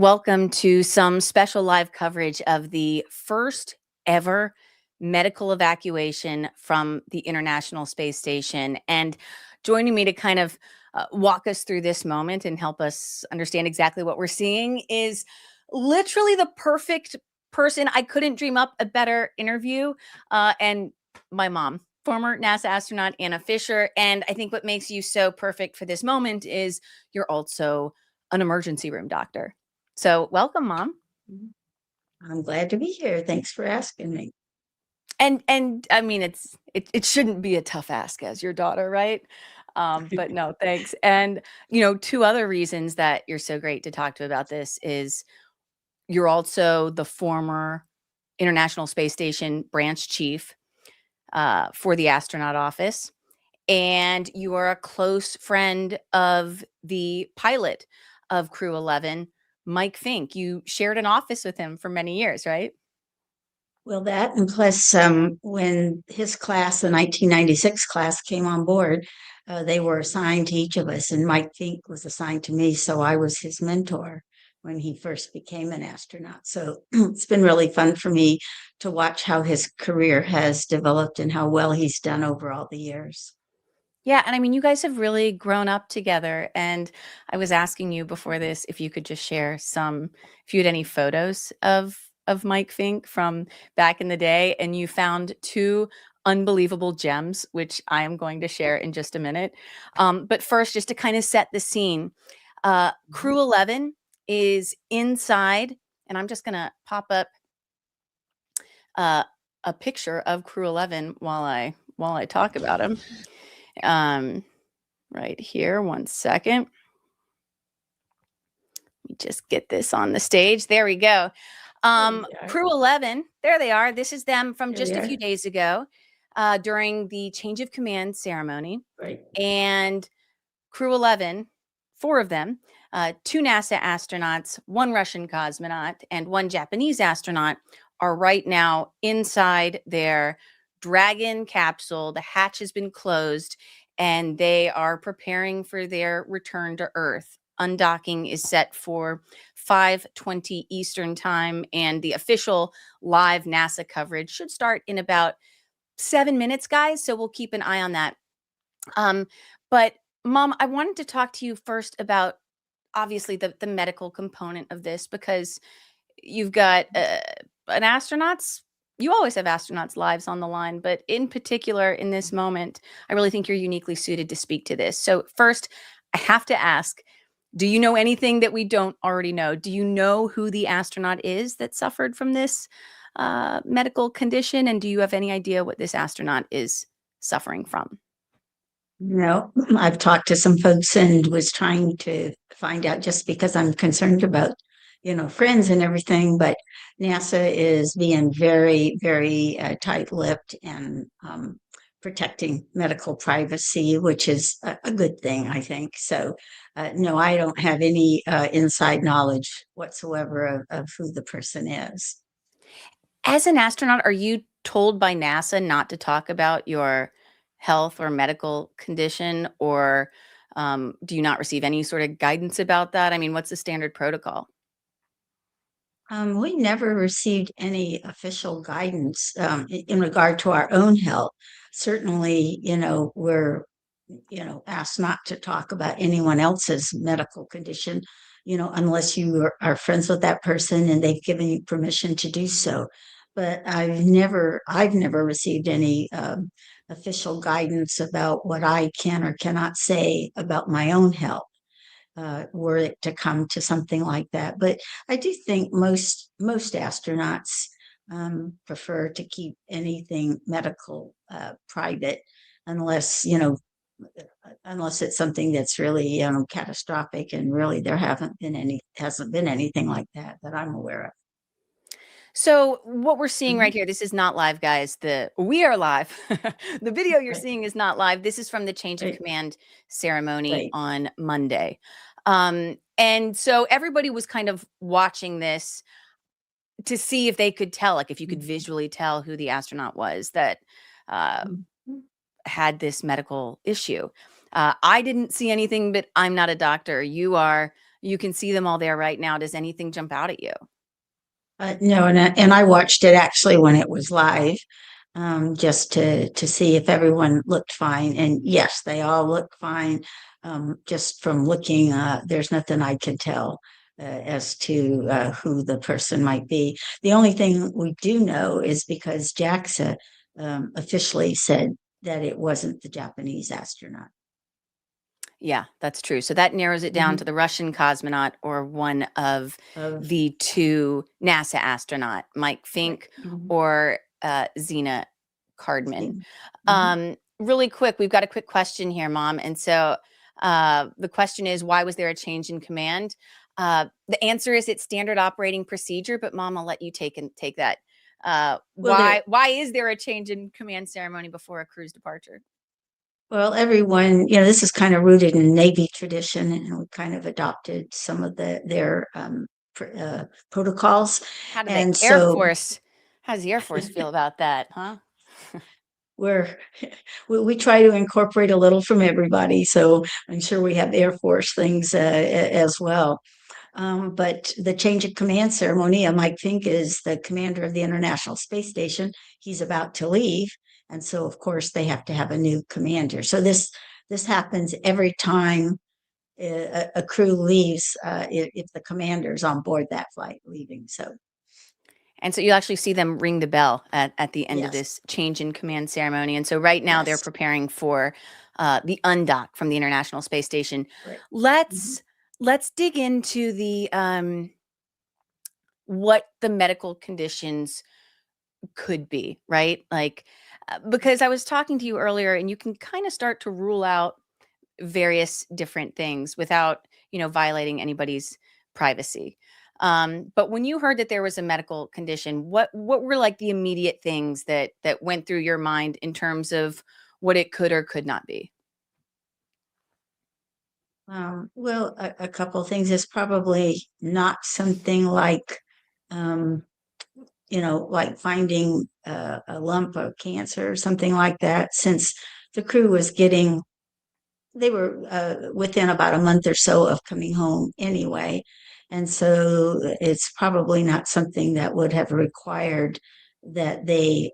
welcome to some special live coverage of the first ever medical evacuation from the International Space Station. And joining me to kind of walk us through this moment and help us understand exactly what we're seeing is literally the perfect person. I couldn't dream up a better interview. And my mom, former NASA astronaut Anna Fisher. And I think what makes you so perfect for this moment is you're also an emergency room doctor. So welcome, Mom. I'm glad to be here. Thanks for asking me. And I mean, it shouldn't be a tough ask as your daughter, right? But no, thanks. And two other reasons that you're so great to talk to about this is you're also the former International Space Station branch chief for the astronaut office, and you are a close friend of the pilot of Crew 11, Mike Fincke. You shared an office with him for many years, right? Well, that and plus, when his class, the 1996 class, came on board, they were assigned to each of us, and Mike Fincke was assigned to me, so I was his mentor when he first became an astronaut. So it's been really fun for me to watch how his career has developed and how well he's done over all the years. Yeah, and I mean, you guys have really grown up together. And I was asking you before this if you could just share if you had any photos of Mike Fincke from back in the day, and you found two unbelievable gems, which I am going to share in just a minute. But first, just to kind of set the scene, Crew 11 is inside, and I'm just gonna pop up a picture of Crew 11 while I talk about him. Right here, one second. Let me just get this on the stage. There we go. Crew 11, there they are. This is them from just a few days ago during the change of command ceremony. Right. And Crew 11, four of them, two NASA astronauts, one Russian cosmonaut, and one Japanese astronaut are right now inside their Dragon capsule. The hatch has been closed, and they are preparing for their return to Earth. Undocking is set for 5:20 Eastern time, and the official live NASA coverage should start in about 7 minutes, guys. So we'll keep an eye on that. But Mom, I wanted to talk to you first about obviously the medical component of this, because you've got an astronaut's. You always have astronauts' lives on the line, but in particular, in this moment, I really think you're uniquely suited to speak to this. So first, I have to ask, do you know anything that we don't already know? Do you know who the astronaut is that suffered from this medical condition? And do you have any idea what this astronaut is suffering from? No, I've talked to some folks and was trying to find out, just because I'm concerned about, friends and everything, but NASA is being very, very tight-lipped and protecting medical privacy, which is a good thing, I think. So, no, I don't have any inside knowledge whatsoever of who the person is. As an astronaut, are you told by NASA not to talk about your health or medical condition, or do you not receive any sort of guidance about that? I mean, what's the standard protocol? We never received any official guidance in regard to our own health. Certainly, we're, asked not to talk about anyone else's medical condition, unless you are friends with that person and they've given you permission to do so. But I've never received any official guidance about what I can or cannot say about my own health, were it to come to something like that. But I do think most astronauts prefer to keep anything medical private, unless unless it's something that's really catastrophic. And really, there hasn't been anything like that that I'm aware of. So what we're seeing right here, this is not live, guys. We are live. The video you're Right. seeing is not live. This is from the change of Right. command ceremony Right. on Monday. And so everybody was kind of watching this to see if they could tell, like if you could visually tell who the astronaut was that uh, Mhm. had this medical issue. I didn't see anything, but I'm not a doctor. You are You can see them all there right now. Does anything jump out at you? No, and I watched it actually when it was live, just to see if everyone looked fine. And yes, they all look fine. Just from looking, there's nothing I can tell as to who the person might be. The only thing we do know is because JAXA officially said that it wasn't the Japanese astronaut. Yeah, that's true. So that narrows it down to the Russian cosmonaut or one of Of the two NASA astronaut, Mike right. Fincke or Zena Cardman. Mhm. Really quick, we've got a quick question here, Mom. And so the question is, why was there a change in command? The answer is it's standard operating procedure, but Mom, I'll let you take that. Well, there Why is there a change in command ceremony before a crew's departure? Well, everyone, this is kind of rooted in Navy tradition, and we kind of adopted some of their protocols. How did the And Air so Force how does the Air Force feel about that, huh? we're we try to incorporate a little from everybody. So I'm sure we have Air Force things as well. But the change of command ceremony, Mike Fink is the commander of the International Space Station. He's about to leave. And so, of course, they have to have a new commander. So this happens every time a crew leaves, if the commander's on board that flight leaving. So, And so you'll actually see them ring the bell at the end of yes, this change in command ceremony. And so right now they're yes, preparing for the undock from the International Space Station. right. Mhm. Let's dig into the what the medical conditions could be, right? Like because I was talking to you earlier, and you can kind of start to rule out various different things without, violating anybody's privacy. But when you heard that there was a medical condition, what were like the immediate things that went through your mind in terms of what it could or could not be? Well, a couple of things is probably not something like, um, like finding a lump of cancer or something like that, since the crew was getting, they were within about a month or so of coming home anyway. And so it's probably not something that would have required that they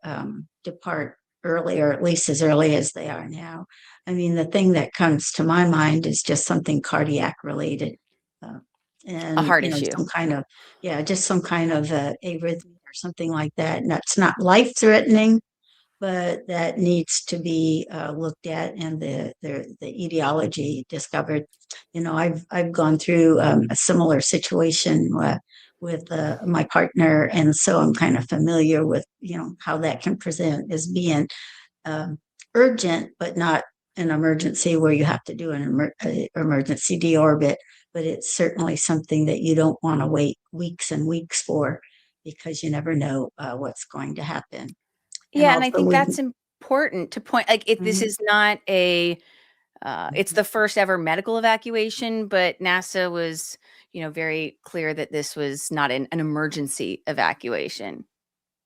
depart early, or at least as early as they are now. I mean, the thing that comes to my mind is just something cardiac related. Uh, A and heart issue. some kind of, yeah, just some kind of arrhythmia or something like that. And that's not life threatening, but that needs to be looked at, and the etiology discovered. I've gone through a similar situation with my partner, and so I'm kind of familiar with how that can present as being um, urgent, but not an emergency where you have to do an emergency deorbit. But it's certainly something that you don't want to wait weeks and weeks for, because you never know what's going to happen. And Yeah, and I also think we that's important to point like if this Mhm. is not it's the first ever medical evacuation, but NASA was, very clear that this was not an emergency evacuation.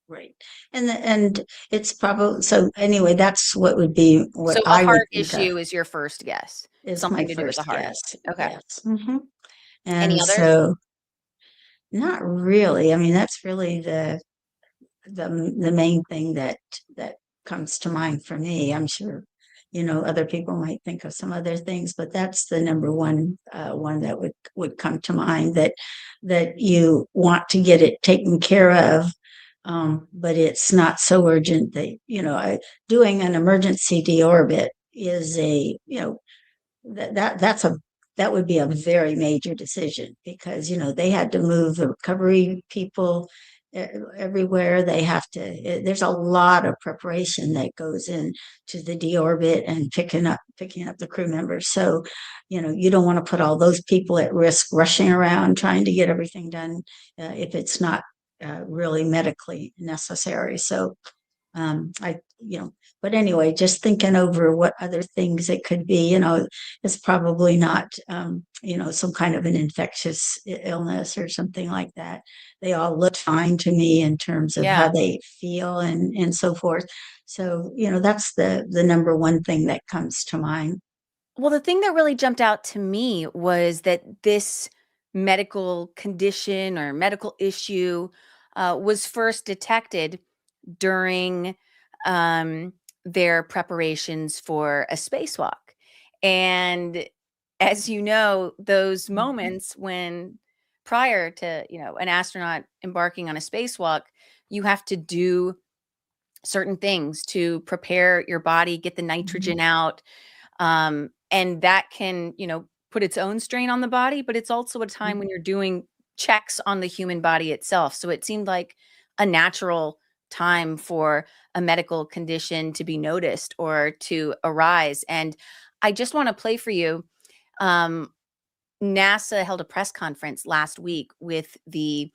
Right. And it's probably, so anyway, that's what would be So what a I would heart think of issue is your first guess. is my Something to do with the first heart. guess. Okay. Yes. And Any others? so not really. I mean, that's really the main thing that comes to mind for me. I'm sure, other people might think of some other things, but that's the number one that would come to mind, that you want to get it taken care of. But it's not so urgent that, doing an emergency deorbit is that would be a very major decision, because they had to move the recovery people everywhere. They have to, there's a lot of preparation that goes into the deorbit and picking up the crew members. So you don't want to put all those people at risk rushing around trying to get everything done if it's not really medically necessary. So I, but anyway, just thinking over what other things it could be, it's probably not, some kind of an infectious illness or something like that. They all look fine to me in terms of how Yeah. they feel and so forth. So, that's the number one thing that comes to mind. Well, the thing that really jumped out to me was that this medical condition or medical issue was first detected during their preparations for a spacewalk. And as you know, those moments when prior to, an astronaut embarking on a spacewalk, you have to do certain things to prepare your body, get the nitrogen out. And that can, put its own strain on the body, but it's also a time when you're doing checks on the human body itself. So it seemed like a natural time for a medical condition to be noticed or to arise. And I just want to play for you. NASA held a press conference last week with the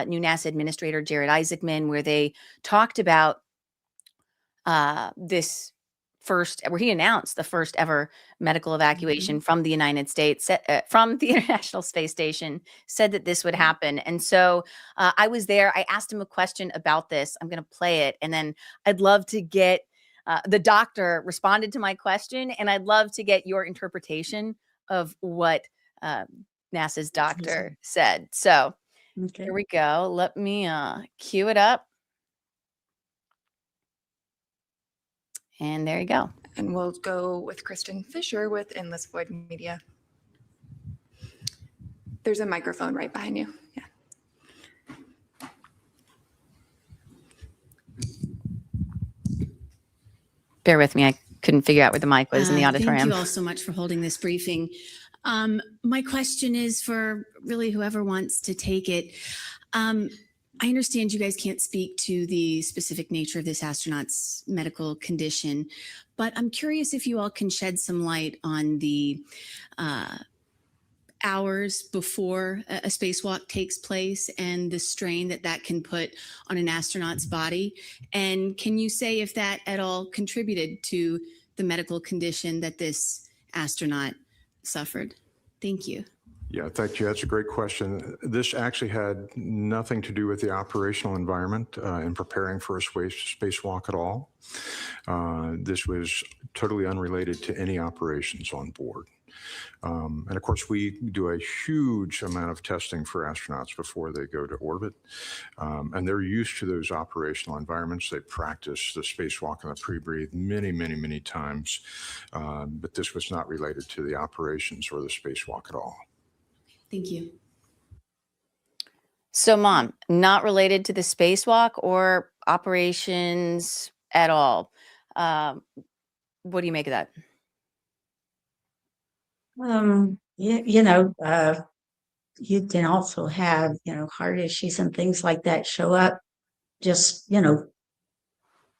new NASA administrator, Jared Isaacman, where they talked about this where he announced the first ever medical evacuation from the United States, from the International Space Station, said that this would happen. And so I was there. I asked him a question about this. I'm going to play it. And then I'd love to get the doctor responded to my question. And I'd love to get your interpretation of what NASA's doctor said. So here we go. Let me cue it up. And there you go. And we'll go with Kristin Fisher with Endless Void Media. There's a microphone right behind you. Yeah. Bear with me. I couldn't figure out where the mic was in the auditorium. Thank you all so much for holding this briefing. My question is for really whoever wants to take it. I understand you guys can't speak to the specific nature of this astronaut's medical condition, but I'm curious if you all can shed some light on the hours before a spacewalk takes place and the strain that can put on an astronaut's body. And can you say if that at all contributed to the medical condition that this astronaut suffered? Thank you. Yeah, thank you. That's a great question. This actually had nothing to do with the operational environment in preparing for a spacewalk at all. This was totally unrelated to any operations on board. And of course, we do a huge amount of testing for astronauts before they go to orbit. And they're used to those operational environments. They practice the spacewalk and the pre-breathe many, many, many times. But this was not related to the operations or the spacewalk at all. Thank you. So, Mom, not related to the spacewalk or operations at all. What do you make of that? You can also have, heart issues and things like that show up just,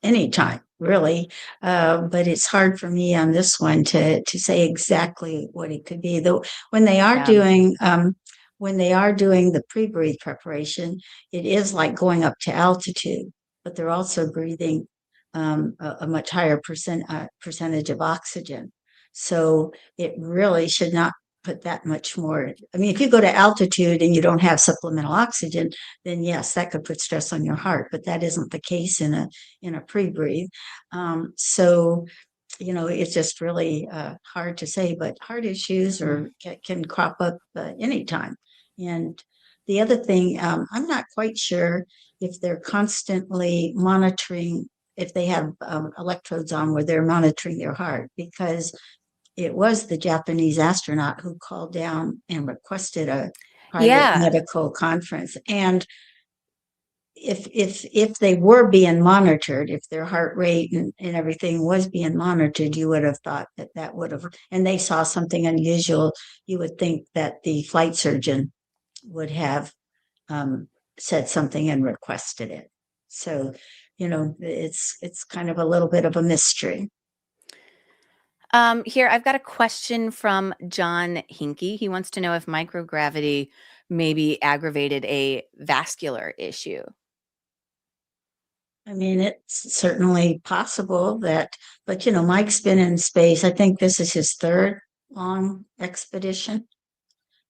anytime, really. But it's hard for me on this one to say exactly what it could be. Though when they are doing the pre-breathe preparation, it is like going up to altitude, but they're also breathing a much higher percentage of oxygen. So it really should not put that much more. I mean, if you go to altitude and you don't have supplemental oxygen, then yes, that could put stress on your heart, but that isn't the case in a pre-breathe. So, it's just really hard to say, but heart issues can crop up anytime. And the other thing, I'm not quite sure if they're constantly monitoring, if they have electrodes on where they're monitoring their heart, because it was the Japanese astronaut who called down and requested a private medical conference. And if they were being monitored, if their heart rate and everything was being monitored, you would have thought that would have, and they saw something unusual, you would think that the flight surgeon would have said something and requested it. So, it's kind of a little bit of a mystery. Here, I've got a question from John Hincke. He wants to know if microgravity maybe aggravated a vascular issue. I mean, it's certainly possible that, but Mike's been in space. I think this is his third long expedition,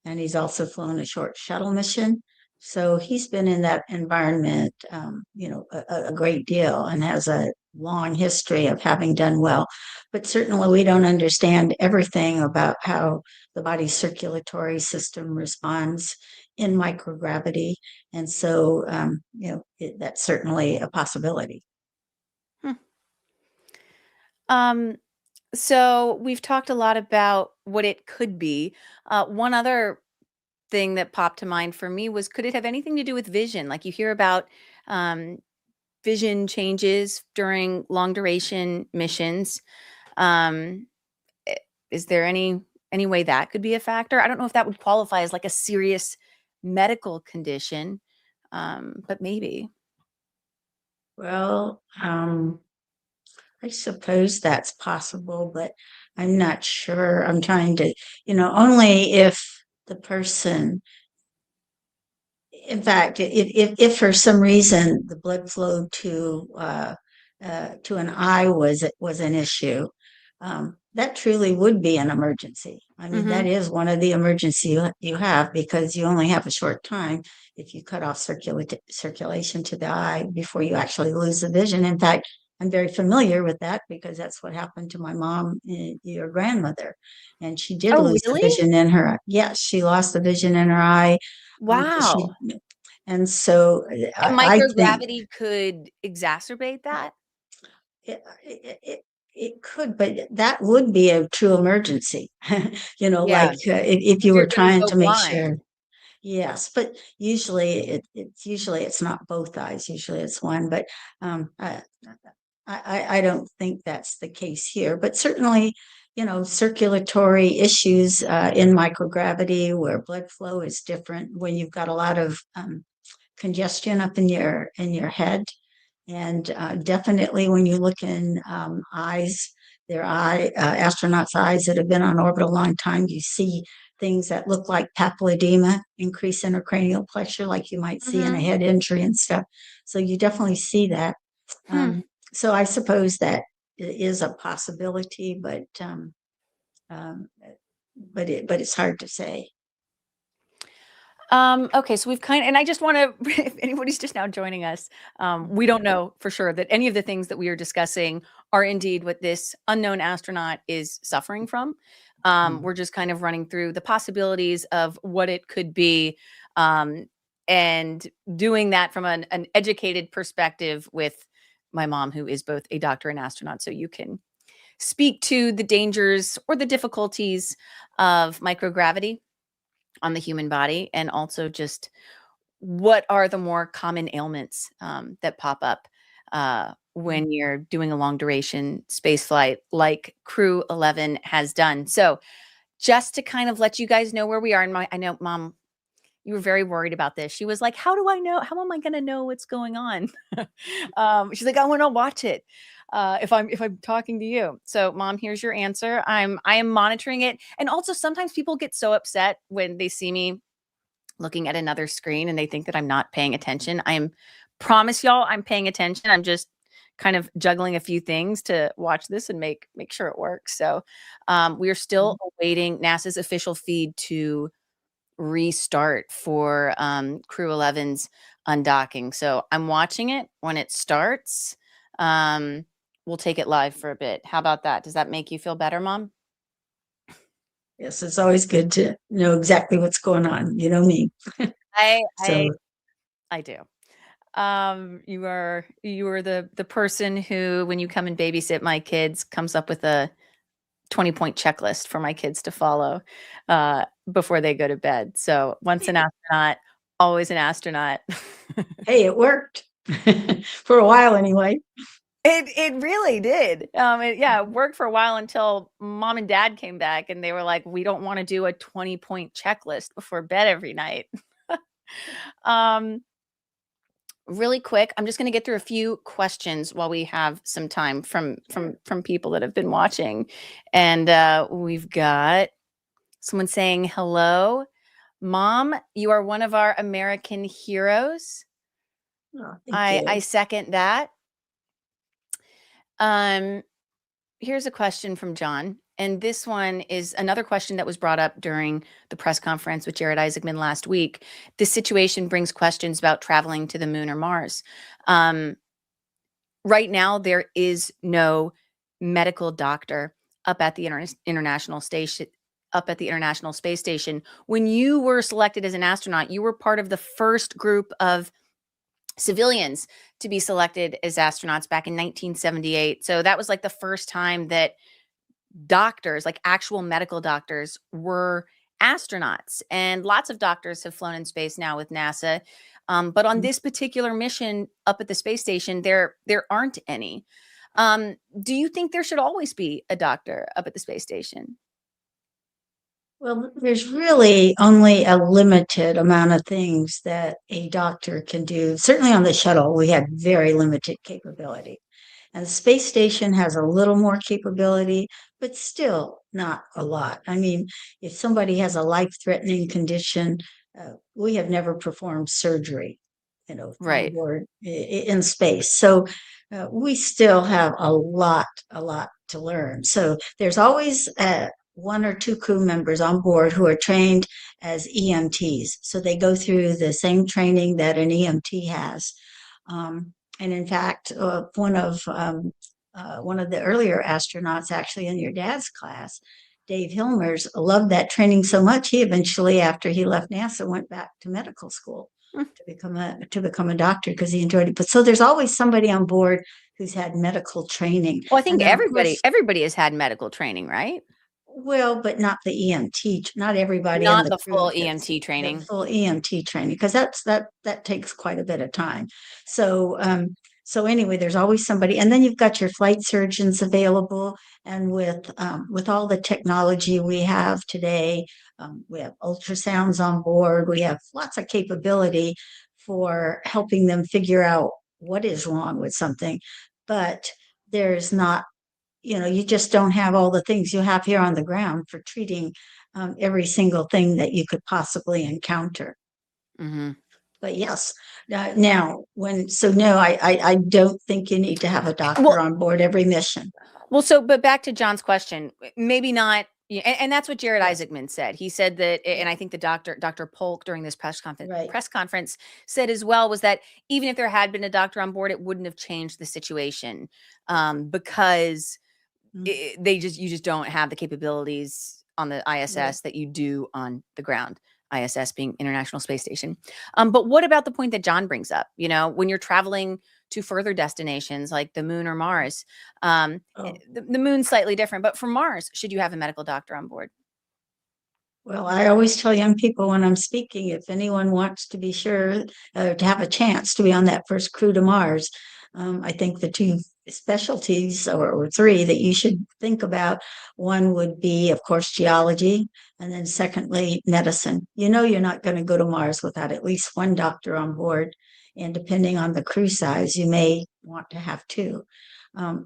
and he's also flown a short shuttle mission. So he's been in that environment, a great deal, and has a long history of having done well. but certainly we don't understand everything about how the body's circulatory system responds in microgravity. And so, that's certainly a possibility. So we've talked a lot about what it could be. One other thing that popped to mind for me was, could it have anything to do with vision? Like you hear about vision changes during long duration missions. Um, is there any way that could be a factor? I don't know if that would qualify as like a serious medical condition, but maybe. Well, I suppose that's possible, but I'm not sure. I'm trying to, only if the person, in fact, if for some reason the blood flow to an eye was an issue, that truly would be an emergency. I mean, that is one of the emergencies you have, because you only have a short time if you cut off circulation to the eye before you actually lose the vision. In fact, I'm very familiar with that because that's what happened to my mom, your grandmother, and she did Oh, lose the really? vision in her. Yes, she lost the vision in her eye. Wow. And so And I think microgravity could exacerbate that? it could, but that would be a true emergency. Yeah. Like if you If were you're gonna trying go to make blind. sure. Yes, but usually it's not both eyes. Usually it's one, but I don't think that's the case here. But certainly, circulatory issues in microgravity where blood flow is different when you've got a lot of congestion up in your head. And definitely when you look in astronauts' eyes that have been on orbit a long time, you see things that look like papilledema, increase intracranial pressure, like you might see in a head injury and stuff. So you definitely see that. So I suppose that it is a possibility, but it's hard to say. Okay, so and I just want to, if anybody's just now joining us, we don't know for sure that any of the things that we are discussing are indeed what this unknown astronaut is suffering from. We're just kind of running through the possibilities of what it could be, and doing that from an educated perspective with my mom, who is both a doctor and astronaut. So you can speak to the dangers or the difficulties of microgravity on the human body, and also just what are the more common ailments that pop up when you're doing a long duration space flight like Crew 11 has done. So just to kind of let you guys know where we are, and I know, Mom, you were very worried about this. She was like, how do I know? How am I going to know what's going on? She's like, I want to watch it. If I'm talking to you. So Mom, here's your answer. I am monitoring it. And also sometimes people get so upset when they see me looking at another screen and they think that I'm not paying attention. Promise y'all I'm paying attention. I'm just kind of juggling a few things to watch this and make sure it works. So we are still awaiting NASA's official feed to restart for Crew 11's undocking. So I'm watching it. When it starts, we'll take it live for a bit. How about that? Does that make you feel better, Mom? Yes, it's always good to know exactly what's going on. You know me. I do. You are the person who, when you come and babysit my kids, comes up with a 20-point checklist for my kids to follow before they go to bed. So once an astronaut, always an astronaut. Hey, it worked for a while anyway. It really did. It worked for a while until Mom and Dad came back and they were like, we don't want to do a 20-point checklist before bed every night. Really quick, I'm just going to get through a few questions while we have some time from people that have been watching. And we've got someone saying, hello, Mom, you are one of our American heroes. Oh, I second that. Here's a question from John. And this one is another question that was brought up during the press conference with Jared Isaacman last week. This situation brings questions about traveling to the moon or Mars. Right now, there is no medical doctor up at the international station, up at the International Space Station. When you were selected as an astronaut, you were part of the first group of civilians to be selected as astronauts back in 1978. So that was like the first time that doctors, like actual medical doctors, were astronauts. And lots of doctors have flown in space now with NASA. But on this particular mission up at the space station, there aren't any. Do you think there should always be a doctor up at the space station? Well, there's really only a limited amount of things that a doctor can do. Certainly on the shuttle, we had very limited capability. And the space station has a little more capability, but still not a lot. I mean, if somebody has a life-threatening condition, we have never performed surgery, on Right. board in space. So we still have a lot to learn. So there's always one or two crew members on board who are trained as EMTs. So they go through the same training that an EMT has. And in fact, one of the earlier astronauts, actually in your dad's class, Dave Hilmers, loved that training so much. He eventually, after he left NASA, went back to medical school to become a doctor because he enjoyed it. But so there's always somebody on board who's had medical training. Well, I think And then, of course, everybody has had medical training, right? well, but not the EMT, not everybody in Not the the crew full gets EMT training. the full EMT training, because that takes quite a bit of time. So so anyway, there's always somebody, and then you've got your flight surgeons available, and with all the technology we have today, we have ultrasounds on board, we have lots of capability for helping them figure out what is wrong with something, but there's not, you just don't have all the things you have here on the ground for treating every single thing that you could possibly encounter. Mm-hmm. But yes, now no, I don't think you need to have a doctor on board every mission. Well, but back to John's question, maybe not, and that's what Jared Isaacman said. He said that, and I think the Dr. Polk during this press conference said as well, was that even if there had been a doctor on board, it wouldn't have changed the situation because you just don't have the capabilities on the ISS that you do on the ground. ISS being International Space Station. But what about the point that John brings up? When you're traveling to further destinations like the moon or Mars, the moon's slightly different, but for Mars, should you have a medical doctor on board? Well, I always tell young people when I'm speaking, if anyone wants to be sure to have a chance to be on that first crew to Mars, I think the two specialties or three that you should think about, one would be, of course, geology, and then secondly, medicine. You're not going to go to Mars without at least one doctor on board, and depending on the crew size, you may want to have two.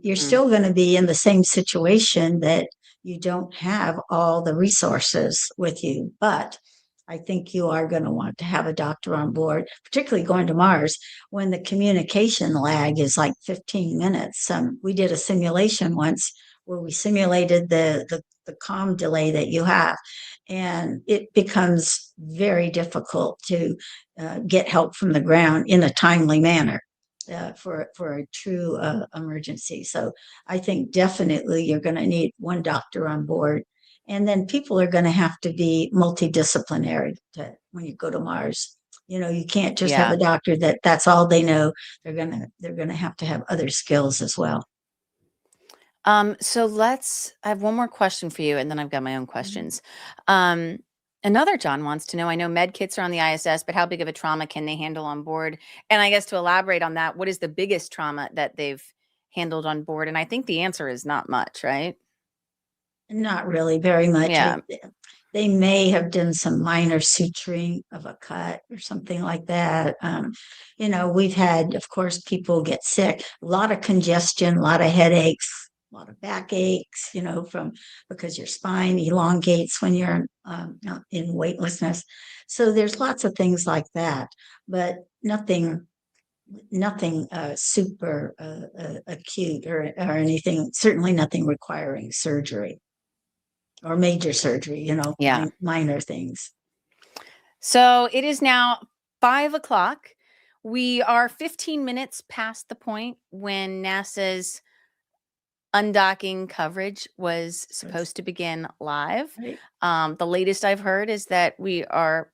You're still going to be in the same situation that you don't have all the resources with you, but I think you are going to want to have a doctor on board, particularly going to Mars when the communication lag is like 15 minutes. We did a simulation once where we simulated the comm delay that you have, and it becomes very difficult to get help from the ground in a timely manner. For a true emergency. So I think definitely you're going to need one doctor on board. And then people are going to have to be multidisciplinary when you go to Mars. You can't just have a doctor that's all they know. They're going to have other skills as well. So I have one more question for you, and then I've got my own questions. Another John wants to know, I know med kits are on the ISS, but how big of a trauma can they handle on board? And I guess to elaborate on that, what is the biggest trauma that they've handled on board? And I think the answer is not much, right? Not really very much. Yeah. They may have done some minor suturing of a cut or something like that. We've had, of course, people get sick, a lot of congestion, a lot of headaches, a lot of backaches, because your spine elongates when you're in weightlessness. So there's lots of things like that, but nothing super acute or anything, certainly nothing requiring surgery or major surgery, minor things. So it is now 5:00. We are 15 minutes past the point when NASA's undocking coverage was supposed to begin live. Right. The latest I've heard is that we are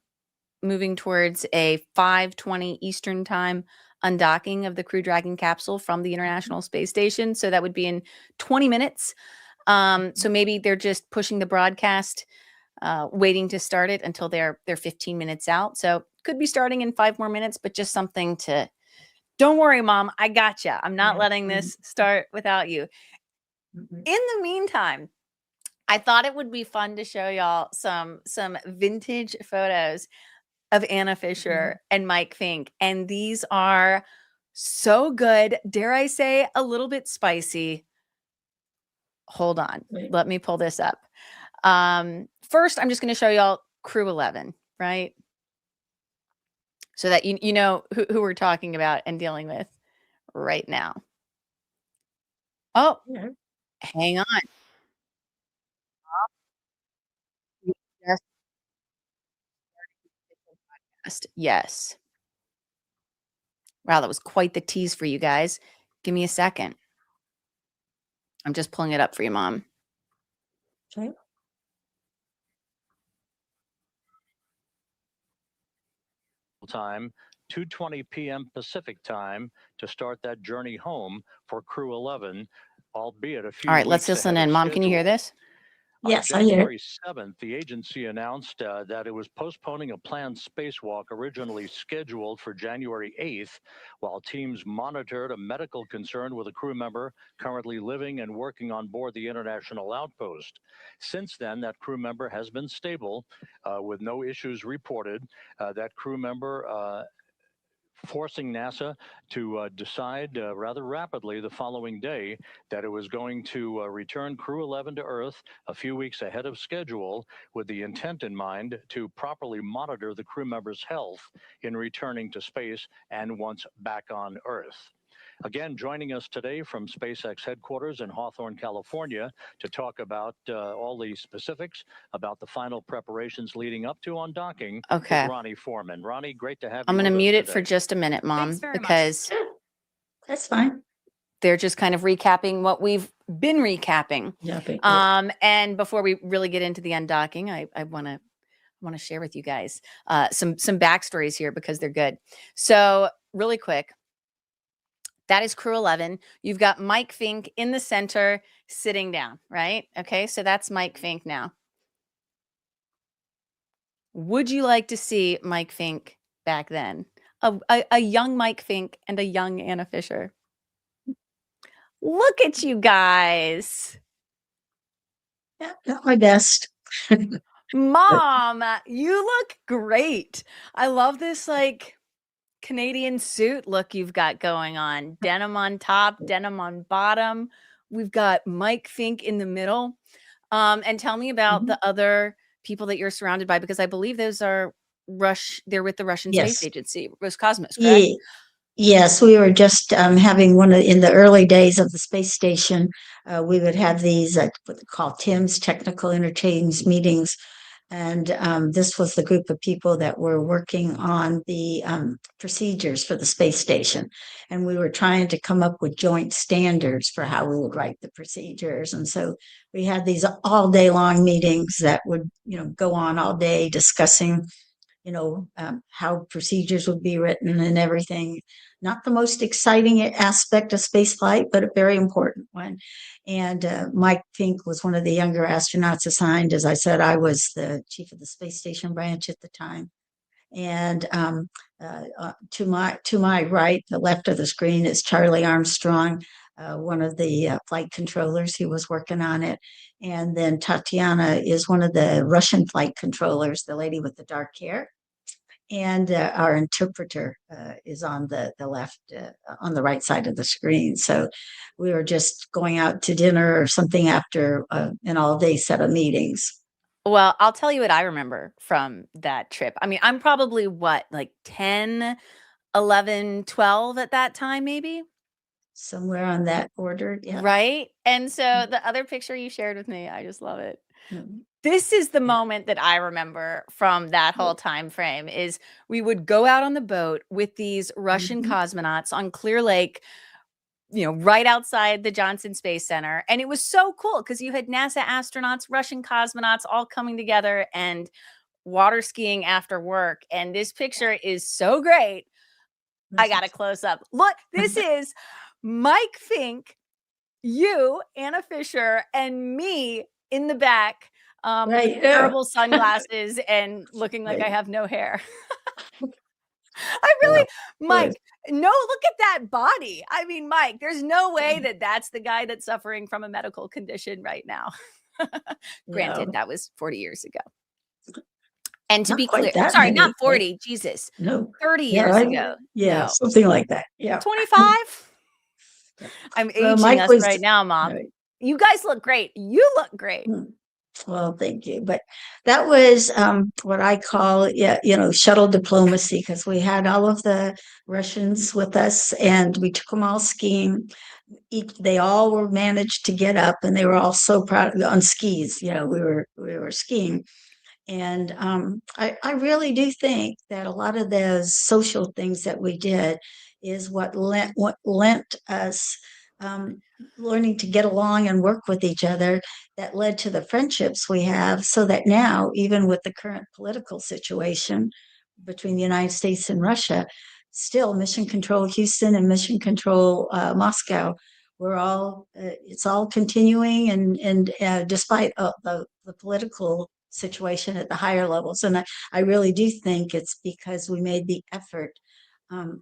moving towards a 5:20 Eastern time undocking of the Crew Dragon capsule from the International Space Station. So that would be in 20 minutes. So maybe they're just pushing the broadcast, waiting to start it until they're 15 minutes out. So could be starting in 5 more minutes, but just something to. Don't worry, Mom. I gotcha. I'm not Yeah. letting this start without you. Mhm. In the meantime, I thought it would be fun to show y'all some vintage photos of Anna Fisher and Mike Fincke. And these are so good. Dare I say a little bit spicy. Hold on. Right. Let me pull this up. First, I'm just going to show y'all Crew 11, right? So that you know who we're talking about and dealing with right now. Oh, Yeah. hang on. Yes. Wow, that was quite the tease for you guys. Give me a second. I'm just pulling it up for you, Mom. Okay. Time, 2:20 p.m. Pacific time, to start that journey home for Crew 11, albeit a few All right, let's weeks listen ahead in. of Mom, can you hear schedule. this? On Yes, I hear it. January 7th, the agency announced that it was postponing a planned spacewalk originally scheduled for January 8th, while teams monitored a medical concern with a crew member currently living and working on board the International Outpost. Since then, that crew member has been stable, with no issues reported. That crew member forcing NASA to decide rather rapidly the following day that it was going to return Crew 11 to Earth a few weeks ahead of schedule, with the intent in mind to properly monitor the crew member's health in returning to space and once back on Earth. Again, joining us today from SpaceX headquarters in Hawthorne, California, to talk about all the specifics about the final preparations leading up to undocking is Okay. Ronnie Foreman. Ronnie, great to have I'm you going to with us mute it for today. just a minute, Mom, Thanks very much. because That's fine. they're just kind of recapping what we've been recapping. Yeah. And before we really get into the undocking, I want to share with you guys some backstories here because they're good. So really quick, that is Crew 11. You've got Mike Fincke in the center sitting down, right? Okay, so that's Mike Fincke now. Would you like to see Mike Fincke back then? A young Mike Fincke and a young Anna Fisher. Look at you guys. Yeah, got my best. Mom, you look great. I love this like Canadian suit look you've got going on. Denim on top, denim on bottom. We've got Mike Fincke in the middle. And tell me about the other people that you're surrounded by, because I believe those are they're with the Russian Space Yes. Agency, Roscosmos, correct? Yes, we were just having in the early days of the space station. We would have these what they call TIMS, technical interchange meetings, and this was the group of people that were working on the procedures for the space station, and we were trying to come up with joint standards for how we would write the procedures. And so we had these all day long meetings that would go on all day discussing how procedures would be written and everything. Not the most exciting aspect of spaceflight, but a very important one. And Mike Fincke was one of the younger astronauts assigned. As I said, I was the chief of the space station branch at the time. And to my right, the left of the screen, is Charlie Armstrong, one of the flight controllers who was working on it. And then Tatiana is one of the Russian flight controllers, the lady with the dark hair. And our interpreter is on the left, on the right side of the screen. So we were just going out to dinner or something after an all-day set of meetings. Well, I'll tell you what I remember from that trip. I mean, I'm probably like 10, 11, 12 at that time, maybe. Somewhere on that order, yeah. Right? And so the other picture you shared with me, I just love it. Mhm. This is the moment that I remember from that whole time frame is we would go out on the boat with these Russian cosmonauts on Clear Lake right outside the Johnson Space Center. And it was so cool because you had NASA astronauts, Russian cosmonauts all coming together and water skiing after work. And this picture is so great. I got a close up. Look, this is Mike Fincke, you, Anna Fisher, and me in the back Right, with yeah. terrible sunglasses and looking like Right. I have no hair. I really, Mike, no, look at that body. I mean, Mike, there's no way that that's the guy that's suffering from a medical condition right now. Granted, that was 40 years ago. And to Not be quite clear, that sorry, many, not right? 40, Jesus, No. 30 Yeah, years I- ago. Yeah, No. something like that. Yeah. 25? I'm Well, aging Mike us was- right now, Mom. Right. You guys look great. You look great. Well, thank you. But that was what I call, shuttle diplomacy, because we had all of the Russians with us and we took them all skiing. They all were managed to get up and they were all so proud on skis. We were skiing. And I really do think that a lot of those social things that we did is what lent us learning to get along and work with each other, that led to the friendships we have, so that now, even with the current political situation between the United States and Russia, still Mission Control Houston and Mission Control Moscow, it's all continuing, and despite the political situation at the higher levels. And I really do think it's because we made the effort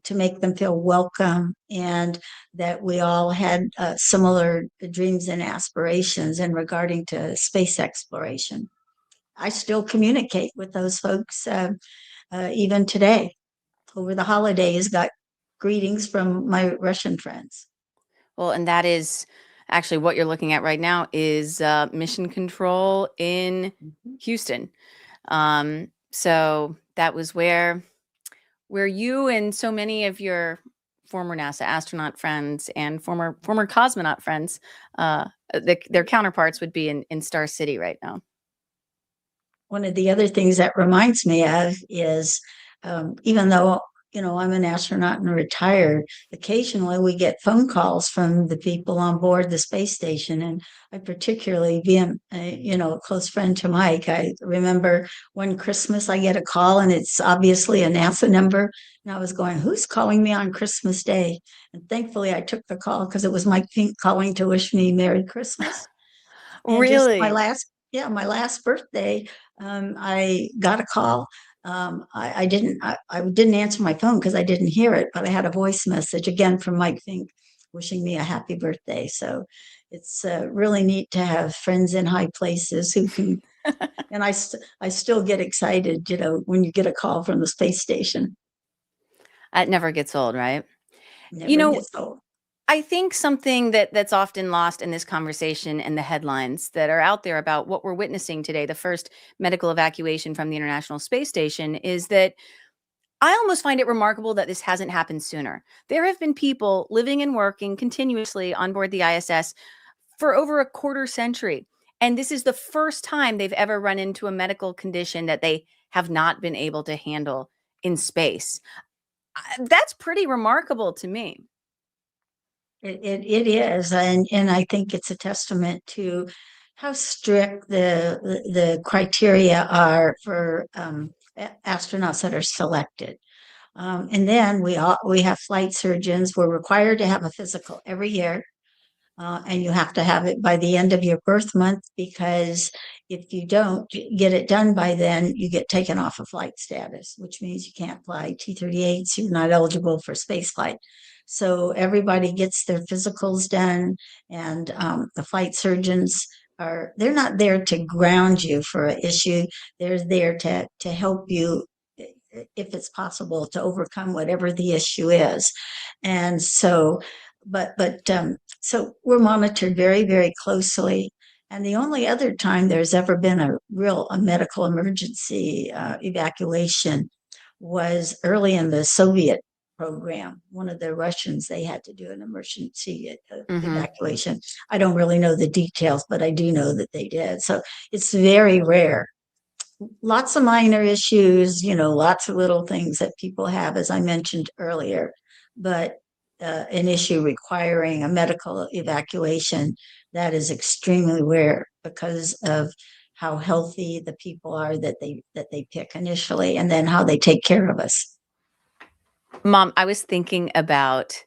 to make them feel welcome, and that we all had similar dreams and aspirations in regarding to space exploration. I still communicate with those folks even today. Over the holidays, got greetings from my Russian friends. Well, and that is actually what you're looking at right now is mission control in Houston. So that was where you and so many of your former NASA astronaut friends and former cosmonaut friends, their counterparts would be in Star City right now. One of the other things that reminds me of is, even though I'm an astronaut and retired, occasionally we get phone calls from the people on board the space station. And I particularly, being a close friend to Mike, I remember one Christmas I get a call and it's obviously a NASA number. And I was going, who's calling me on Christmas Day? And thankfully I took the call because it was Mike Fincke calling to wish me Merry Christmas. And Really? just my last birthday, I got a call. I didn't answer my phone because I didn't hear it, but I had a voice message again from Mike Fincke wishing me a happy birthday. So it's really neat to have friends in high places who can, and I still get excited, when you get a call from the space station. It never gets old, right? Never gets old. I think something that's often lost in this conversation and the headlines that are out there about what we're witnessing today, the first medical evacuation from the International Space Station, is that I almost find it remarkable that this hasn't happened sooner. There have been people living and working continuously on board the ISS for over a quarter century. And this is the first time they've ever run into a medical condition that they have not been able to handle in space. That's pretty remarkable to me. It is, and I think it's a testament to how strict the criteria are for astronauts that are selected. And then we have flight surgeons. We're required to have a physical every year, and you have to have it by the end of your birth month, because if you don't get it done by then, you get taken off of flight status, which means you can't fly T-38s. You're not eligible for spaceflight. So everybody gets their physicals done, and the flight surgeons they're not there to ground you for an issue. They're there to help you, if it's possible, to overcome whatever the issue is. And so, so we're monitored very, very closely. And the only other time there's ever been a medical emergency evacuation was early in the Soviet program. One of the Russians, they had to do an emergency evacuation. I don't really know the details, but I do know that they did. So it's very rare. Lots of minor issues, lots of little things that people have, as I mentioned earlier. But an issue requiring a medical evacuation, that is extremely rare because of how healthy the people are that they pick initially, and then how they take care of us. Mom, I was thinking about,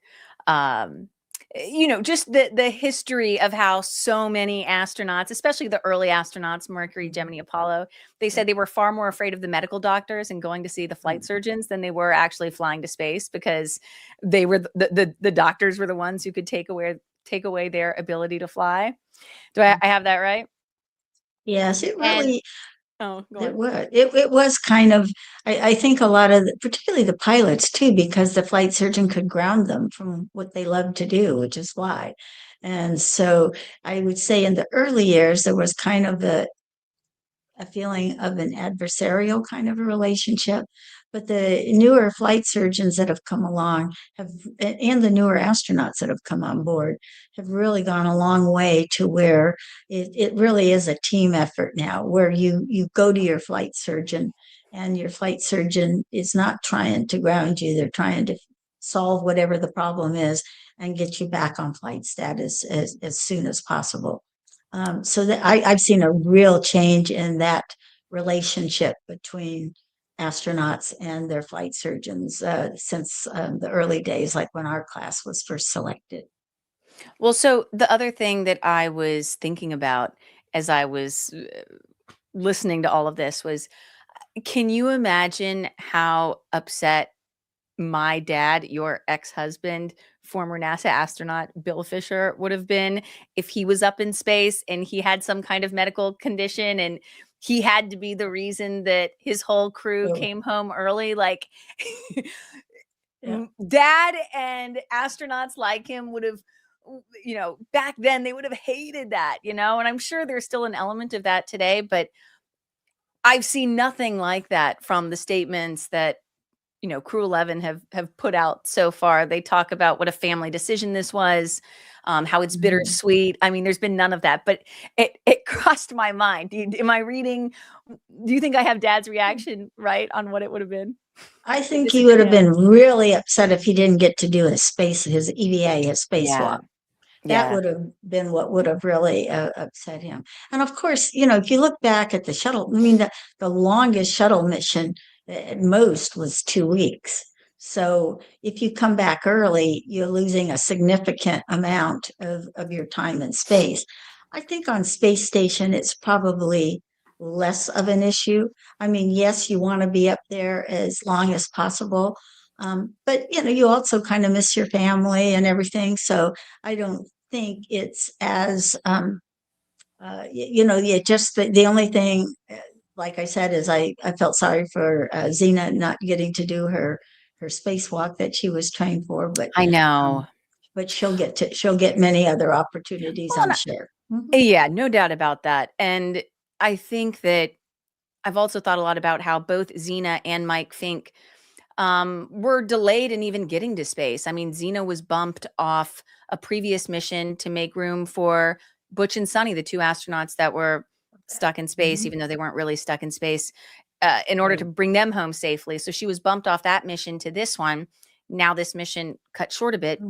just the history of how so many astronauts, especially the early astronauts, Mercury, Gemini, Apollo, they said they were far more afraid of the medical doctors and going to see the flight surgeons than they were actually flying to space, because they were the doctors were the ones who could take away their ability to fly. Do I have that right? Yes, it And really oh, go it on. was. It was kind of, I think a lot of, particularly the pilots too, because the flight surgeon could ground them from what they love to do, which is fly. And so I would say in the early years, there was kind of a feeling of an adversarial kind of a relationship. But the newer flight surgeons that have come along and the newer astronauts that have come on board have really gone a long way to where it really is a team effort now, where you go to your flight surgeon and your flight surgeon is not trying to ground you. They're trying to solve whatever the problem is and get you back on flight status as soon as possible. So that I've seen a real change in that relationship between astronauts and their flight surgeons since the early days, like when our class was first selected. Well, so the other thing that I was thinking about as I was listening to all of this was, can you imagine how upset my dad, your ex-husband, former NASA astronaut Bill Fisher, would have been if he was up in space and he had some kind of medical condition and he had to be the reason that his whole crew Oh, came home early? Like, yeah. dad and astronauts like him would have, back then they would have hated that, and I'm sure there's still an element of that today, but I've seen nothing like that from the statements that Crew 11 have put out so far. They talk about what a family decision this was, how it's bittersweet. I mean, there's been none of that, but it crossed my mind. Am I reading? Do you think I have Dad's reaction right on what it would have been? I think This he is would have him. been really upset if he didn't get to do his EVA, his Yeah. spacewalk. That Yeah. would have been what would have really upset him. And of course, if you look back at the shuttle, I mean, the longest shuttle mission at most was 2 weeks. So if you come back early, you're losing a significant amount of your time in space. I think on space station, it's probably less of an issue. I mean, yes, you want to be up there as long as possible. But you also kind of miss your family and everything. So I don't think it's as just the only thing, like I said, is I felt sorry for Xena not getting to do her spacewalk that she was trained for, I um, know. but she'll get many other opportunities, Well, I'm sure. yeah, no doubt about that. And I think that I've also thought a lot about how both Xena and Mike Fincke were delayed in even getting to space. I mean, Xena was bumped off a previous mission to make room for Butch and Sunny, the two astronauts that were stuck in space, even though they weren't really stuck in space, in order to bring them home safely. So she was bumped off that mission to this one. Now this mission cut short a bit,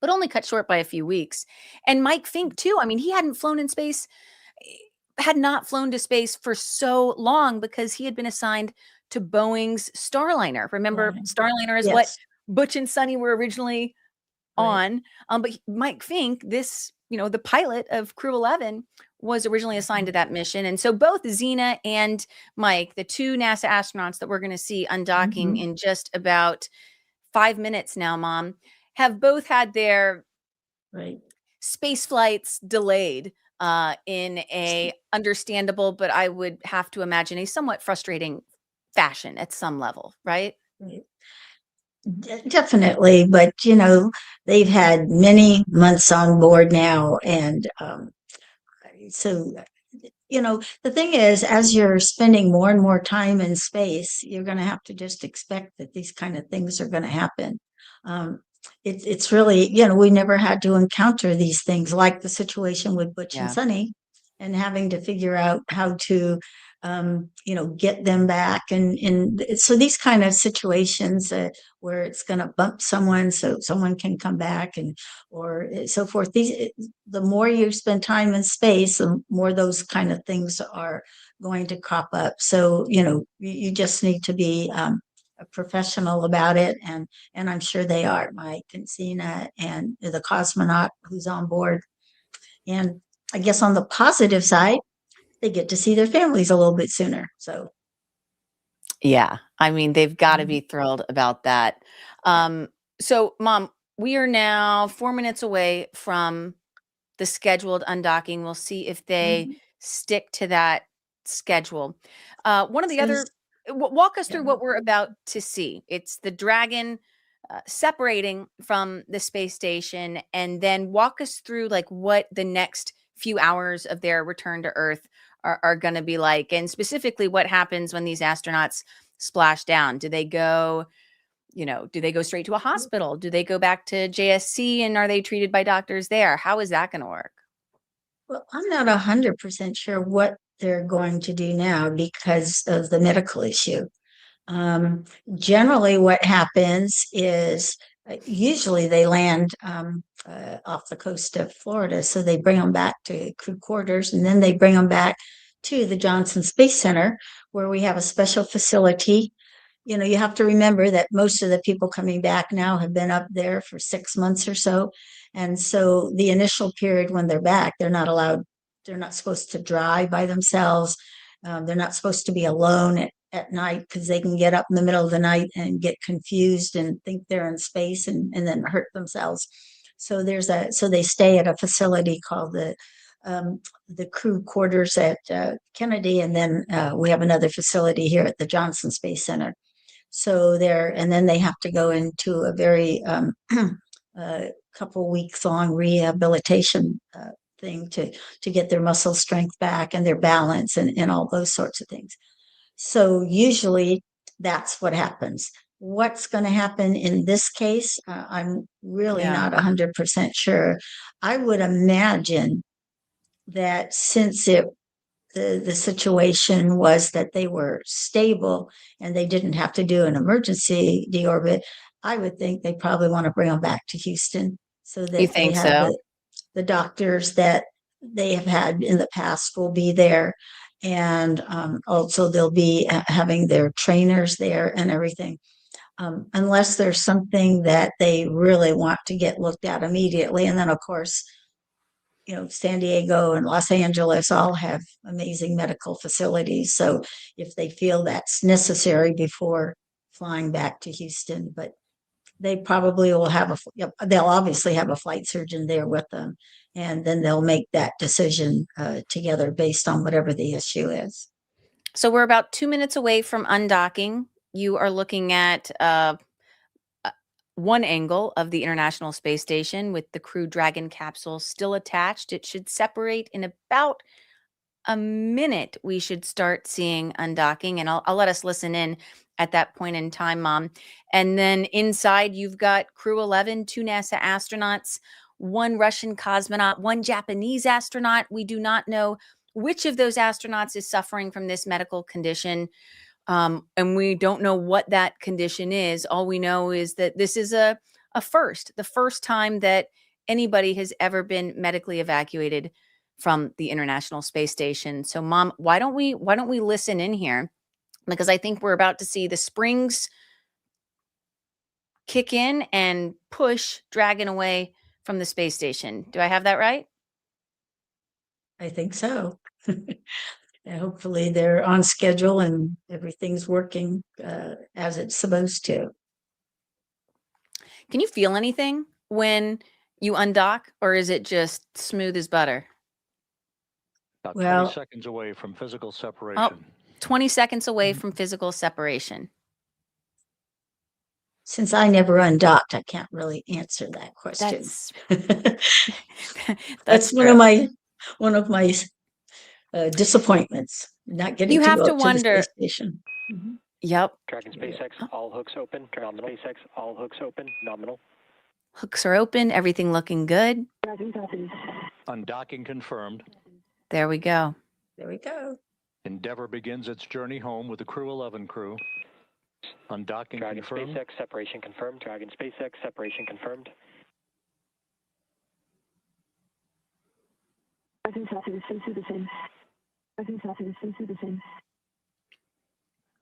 but only cut short by a few weeks. And Mike Fincke too. I mean, he hadn't flown in space, had not flown to space for so long because he had been assigned to Boeing's Starliner. Remember, Starliner is what Yes. Butch and Sunny were originally on. But Mike Fincke, the pilot of Crew 11, was originally assigned to that mission. And so both Xena and Mike, the two NASA astronauts that we're going to see undocking in just about 5 minutes now, Mom, have both had their space flights delayed in a understandable, but I would have to imagine a somewhat frustrating fashion at some level, right? Definitely, but they've had many months on board now, and so the thing is, as you're spending more and more time in space, you're going to have to just expect that these kind of things are going to happen. It's really, we never had to encounter these things like the situation with Butch and Sunny, and having to figure out how to get them back. And so these kind of situations where it's going to bump someone so someone can come back or so forth. The more you spend time in space, the more those kind of things are going to crop up. So, you just need to be a professional about it. And I'm sure they are, Mike and Sina and the cosmonaut who's on board. And I guess on the positive side, they get to see their families a little bit sooner. So, Yeah, I mean, they've got to Mhm. be thrilled about that. So, Mom, we are now 4 minutes away from the scheduled undocking. We'll see if they Mhm. stick to that schedule. One of the Since, other, walk us yeah. through what we're about to see. It's the Dragon separating from the space station, and then walk us through like what the next few hours of their return to Earth are going to be like, and specifically what happens when these astronauts splash down. Do they go straight to a hospital? Do they go back to JSC, and are they treated by doctors there? How is that going to work? Well, I'm not 100% sure what they're going to do now because of the medical issue. Generally, what happens is usually they land off the coast of Florida. So they bring them back to crew quarters, and then they bring them back to the Johnson Space Center, where we have a special facility. You have to remember that most of the people coming back now have been up there for 6 months or so. And so the initial period when they're back, they're not supposed to drive by themselves. They're not supposed to be alone at night because they can get up in the middle of the night and get confused and think they're in space and then hurt themselves. So they stay at a facility called the crew quarters at Kennedy, and then we have another facility here at the Johnson Space Center. So and then they have to go into a very couple weeks long rehabilitation thing to get their muscle strength back and their balance and all those sorts of things. So usually that's what happens. What's going to happen in this case, I'm really not 100% sure. I would imagine that since the situation was that they were stable and they didn't have to do an emergency deorbit, I would think they probably want to bring them back to Houston so You that they think have so? the doctors that they have had in the past will be there. And also they'll be having their trainers there and everything. Unless there's something that they really want to get looked at immediately. And then, of course, San Diego and Los Angeles all have amazing medical facilities. So if they feel that's necessary before flying back to Houston, but they probably will they'll obviously have a flight surgeon there with them. And then they'll make that decision together based on whatever the issue is. So we're about 2 minutes away from undocking. You are looking at one angle of the International Space Station with the Crew Dragon capsule still attached. It should separate in about a minute. We should start seeing undocking, and I'll let us listen in at that point in time, Mom. And then inside, you've got Crew 11, 2 NASA astronauts, 1 Russian cosmonaut, 1 Japanese astronaut. We do not know which of those astronauts is suffering from this medical condition. And we don't know what that condition is. All we know is that this is the first time that anybody has ever been medically evacuated from the International Space Station. So, Mom, why don't we listen in here? Because I think we're about to see the springs kick in and push Dragon away from the space station. Do I have that right? I think so. And hopefully they're on schedule and everything's working as it's supposed to. Can you feel anything when you undock, or is it just smooth as butter? About Well- 20 seconds away from physical separation. 20 seconds away from physical separation. Since I never undocked, I can't really answer that question. That's one of my disappointments, not getting You to have go to up to the wonder- space station. Yep. Dragon SpaceX, all hooks open. Nominal. SpaceX, all hooks open. Nominal. Hooks are open. Everything looking good. Undocking confirmed. There we go. There we go. Endeavour begins its journey home with the Crew 11 crew. Undocking Dragon confirmed. SpaceX, separation confirmed. Dragon SpaceX, separation confirmed.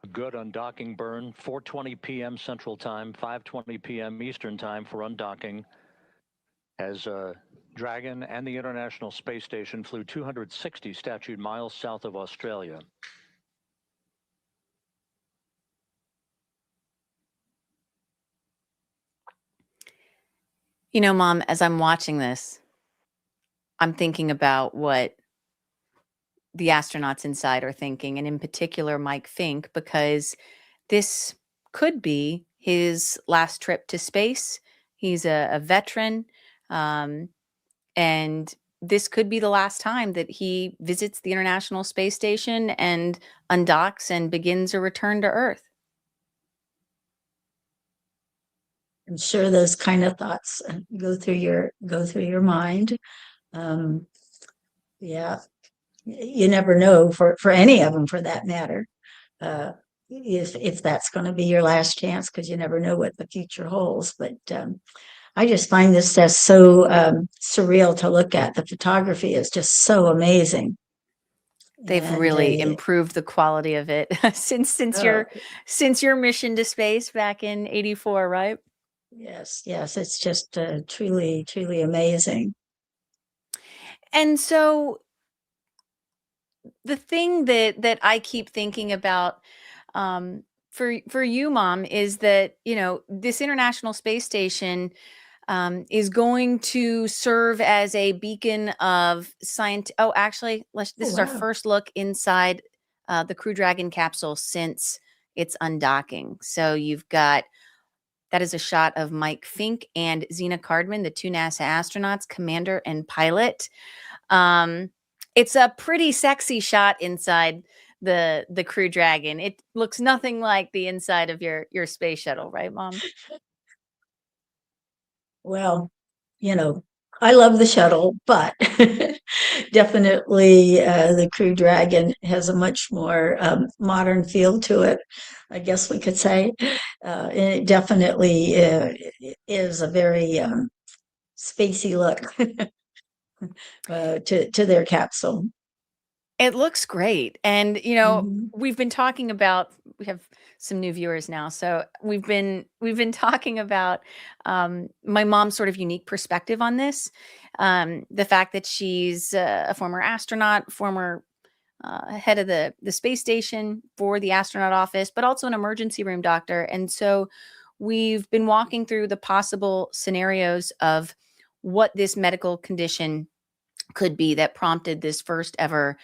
A good undocking burn, 4:20 p.m. Central Time, 5:20 p.m. Eastern Time for undocking. As Dragon and the International Space Station flew 260 statute miles south of Australia. You know, Mom, as I'm watching this, I'm thinking about what the astronauts inside are thinking, and in particular, Mike Fincke, because this could be his last trip to space. He's a veteran, and this could be the last time that he visits the International Space Station and undocks and begins a return to Earth. I'm sure those kind of thoughts go through your mind. Yeah, you never know for any of them, for that matter, if that's going to be your last chance, because you never know what the future holds. But I just find this just so surreal to look at. The photography is just so amazing. They've And really improved the quality of it since your mission to space back in '84, right? yes, it's just truly amazing. And so the thing that I keep thinking about for you, Mom, is that, you know, this International Space Station is going to serve as a beacon of science. Oh, actually, this is our wow. first look inside the Crew Dragon capsule since its undocking. So that is a shot of Mike Fincke and Zena Cardman, the two NASA astronauts, commander and pilot. It's a pretty sexy shot inside the Crew Dragon. It looks nothing like the inside of your space shuttle, right, Mom? Well, you know, I love the shuttle, but definitely the Crew Dragon has a much more modern feel to it, I guess we could say. And it definitely is a very spacey look to their capsule. It looks great. And, you know, Mhm. we've been talking about, we have some new viewers now. So we've been talking about my mom's sort of unique perspective on this. The fact that she's a former astronaut, former head of the space station for the astronaut office, but also an emergency room doctor. And so we've been walking through the possible scenarios of what this medical condition could be that prompted this first ever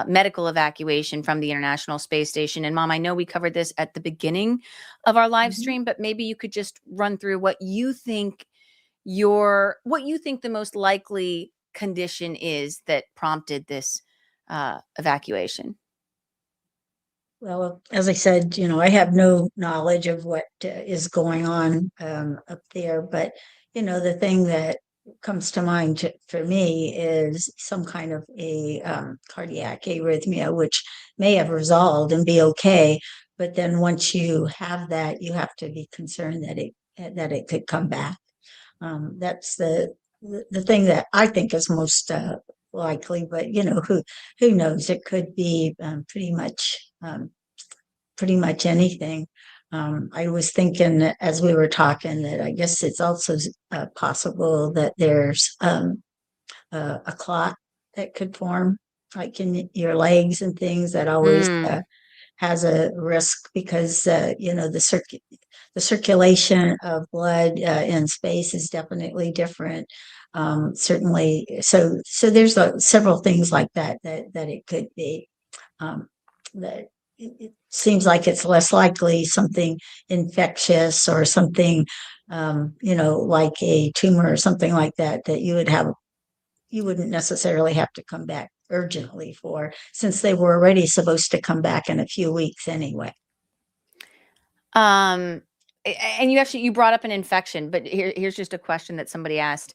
medical evacuation from the International Space Station. And Mom, I know we covered this at the beginning of our live stream, but maybe you could just run through what you think the most likely condition is that prompted this evacuation. Well, as I said, you know, I have no knowledge of what is going on up there, but, you know, the thing that comes to mind for me is some kind of a cardiac arrhythmia, which may have resolved and be okay. But then once you have that, you have to be concerned that it could come back. That's the thing that I think is most likely. But you know, who knows? It could be pretty much anything. I was thinking as we were talking that I guess it's also possible that there's a clot that could form, like in your legs and things. That always has a risk because you know, the circulation of blood in space is definitely different. Certainly, so there's several things like that it could be. That it seems like it's less likely something infectious or something, you know, like a tumor or something like that you wouldn't necessarily have to come back urgently for, since they were already supposed to come back in a few weeks anyway. And you brought up an infection, but here's just a question that somebody asked.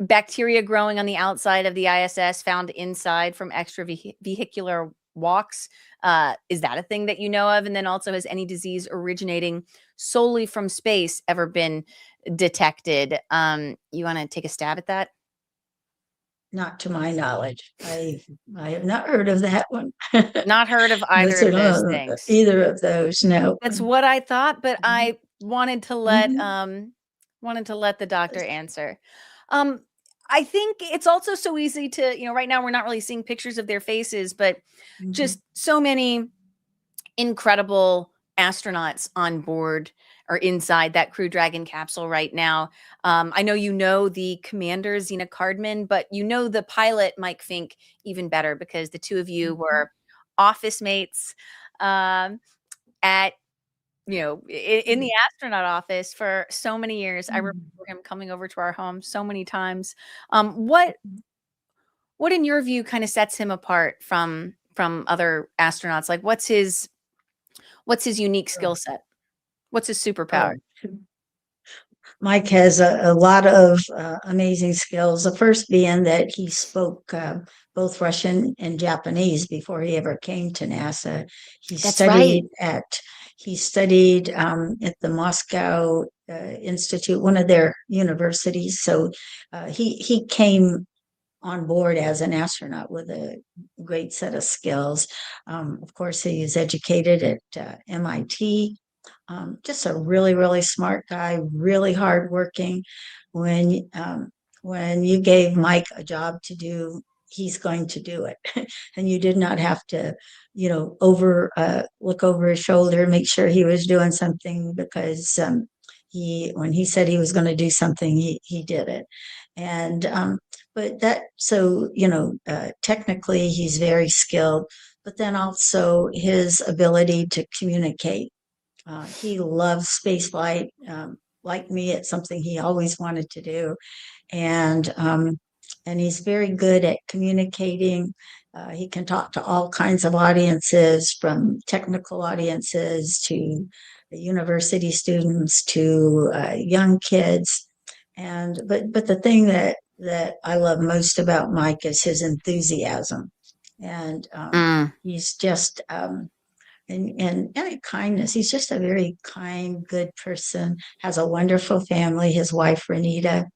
Bacteria growing on the outside of the ISS found inside from extravehicular walks. Is that a thing that you know of? And then also, has any disease originating solely from space ever been detected? You want to take a stab at that? Not to my knowledge. I have not heard of that one. Not heard of either of those things. Either of those, no. That's what I thought, but I wanted to let Mhm. the doctor answer. I think it's also so easy to, right now we're not really seeing pictures of their faces, but Mhm. just so many incredible astronauts on board or inside that Crew Dragon capsule right now. I know the commander, Zena Cardman, but the pilot, Mike Fincke, even better, because the two of you were office mates at, in the astronaut office for so many years. I remember him coming over to our home so many times. What in your view kind of sets him apart from other astronauts? Like, what's his unique skill set? What's his superpower? Oh, Mike has a lot of amazing skills. The first being that he spoke both Russian and Japanese before he ever came to NASA. He That's studied right. at the Moscow Institute, one of their universities. So he came on board as an astronaut with a great set of skills. Of course, he is educated at MIT. Just a really, really smart guy, really hardworking. When you gave Mike a job to do, he's going to do it, and you did not have to, look over his shoulder, make sure he was doing something, because when he said he was going to do something, he did it. And but that so technically he's very skilled, but then also his ability to communicate. He loves spaceflight. Like me, it's something he always wanted to do, and he's very good at communicating. He can talk to all kinds of audiences, from technical audiences to university students to young kids. But the thing that I love most about Mike is his enthusiasm, and he's just and kindness. He's just a very kind, good person. Has a wonderful family. His wife Renita.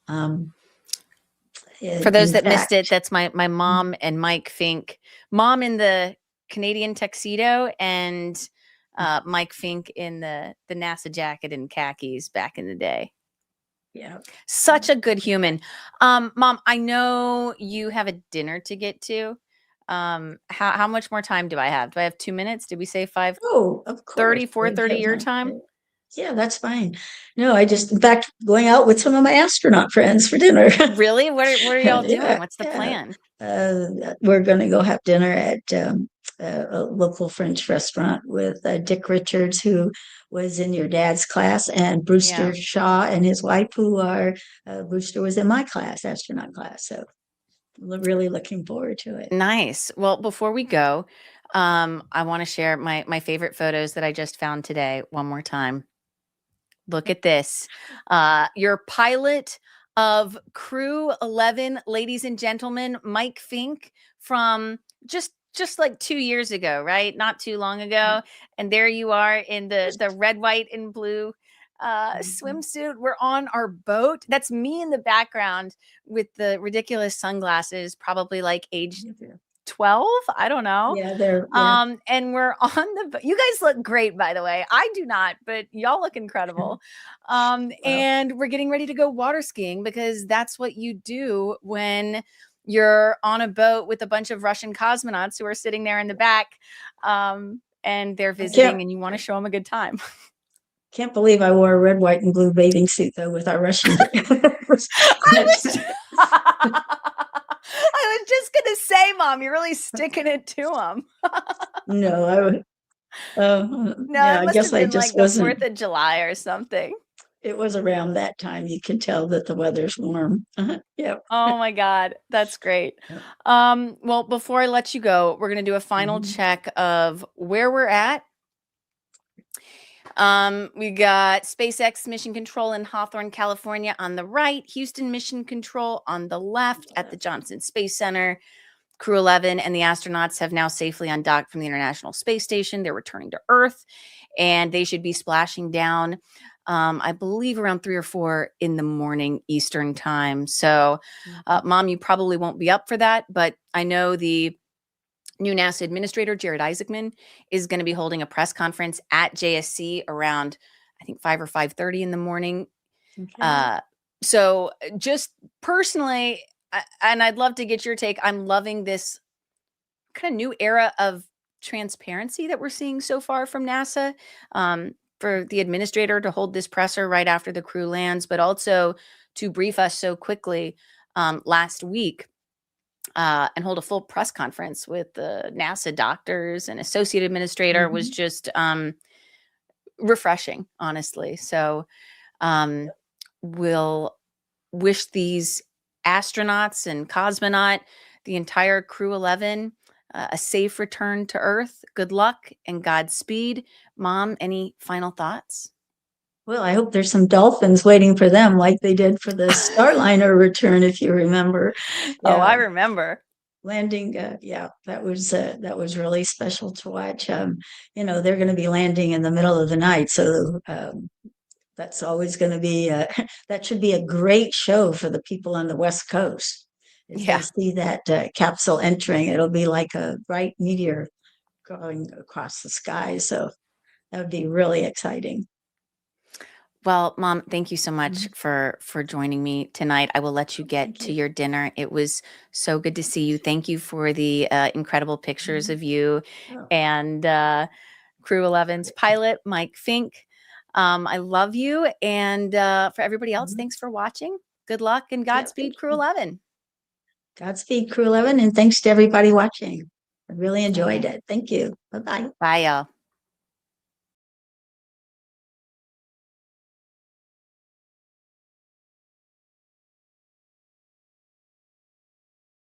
For those In that missed it, fact, that's my mom and Mike Fincke. Mom in the Canadian tuxedo, and Mike Fincke in the NASA jacket and khakis back in the day. yeah. Such a good human. Mom, I know you have a dinner to get to. How much more time do I have? Do I have 2 minutes? Did we say 5:30, Oh, of course. 4:30 your time? Yeah, that's fine. No, in fact, going out with some of my astronaut friends for dinner. Really? What are y'all doing? Yeah, What's the yeah. plan? We're going to go have dinner at a local French restaurant with Dick Richards, who was in your dad's class, and Brewster Yeah. Shaw and his wife, who are Brewster was in my class, astronaut class. So really looking forward to it. Nice. Well, before we go, I want to share my favorite photos that I just found today one more time. Look at this. Your pilot of Crew 11, ladies and gentlemen, Mike Fincke, from just like 2 years ago, right? Not too long ago. And there you are in the red, white, and blue swimsuit. We're on our boat. That's me in the background with the ridiculous sunglasses, probably like age 12. I don't know. Yeah, And we're on you guys look great, by the way. I do not, but y'all look incredible. And we're getting ready to go water skiing, because that's what you do when you're on a boat with a bunch of Russian cosmonauts who are sitting there in the back, and they're visiting, and you want to show them a good time. Can't believe I wore a red, white, and blue bathing suit, though, with our Russian. I was just gonna say, Mom, you're really sticking it to them. No, No, yeah, it I must guess have I been like just the wasn't. 4th of July or something. It was around that time. You can tell that the weather's warm. Yep. Oh my God, that's great. Yep. Well, before I let you go, we're gonna do a final check of where we're at. We got SpaceX Mission Control in Hawthorne, California on the right, Houston Mission Control on the left at the Johnson Space Center. Crew 11 and the astronauts have now safely undocked from the International Space Station. They're returning to Earth, and they should be splashing down, I believe, around 3 or 4 in the morning Eastern time. So, Mom, you probably won't be up for that, but I know the new NASA administrator, Jared Isaacman, is going to be holding a press conference at JSC around, I think, 5 or 5:30 in the morning. Okay. So just personally, and I'd love to get your take, I'm loving this kind of new era of transparency that we're seeing so far from NASA. For the administrator to hold this presser right after the crew lands, but also to brief us so quickly last week and hold a full press conference with the NASA doctors and associate administrator was just refreshing, honestly. So we'll wish these astronauts and cosmonaut, the entire Crew 11, a safe return to Earth. Good luck and Godspeed. Mom, any final thoughts? Well, I hope there's some dolphins waiting for them like they did for the Starliner return, if you remember. Oh, I Yeah. remember. Landing, that was really special to watch. They're going to be landing in the middle of the night, so that's always going to be that should be a great show for the people on the West Coast. If Yeah. they see that capsule entering, it'll be like a bright meteor going across the sky. So that would be really exciting. Well, Mom, thank you so much for joining me tonight. I will let you get Thank to you. your dinner. It was so good to see you. Thank you for the incredible pictures of you Oh, and Crew 11's pilot, Mike Fincke. I love you. And for everybody else, thanks for watching. Good luck and Godspeed, thank Crew you. 11. Godspeed, Crew 11, and thanks to everybody watching. I really enjoyed it. Thank you. Bye-bye. Bye, y'all.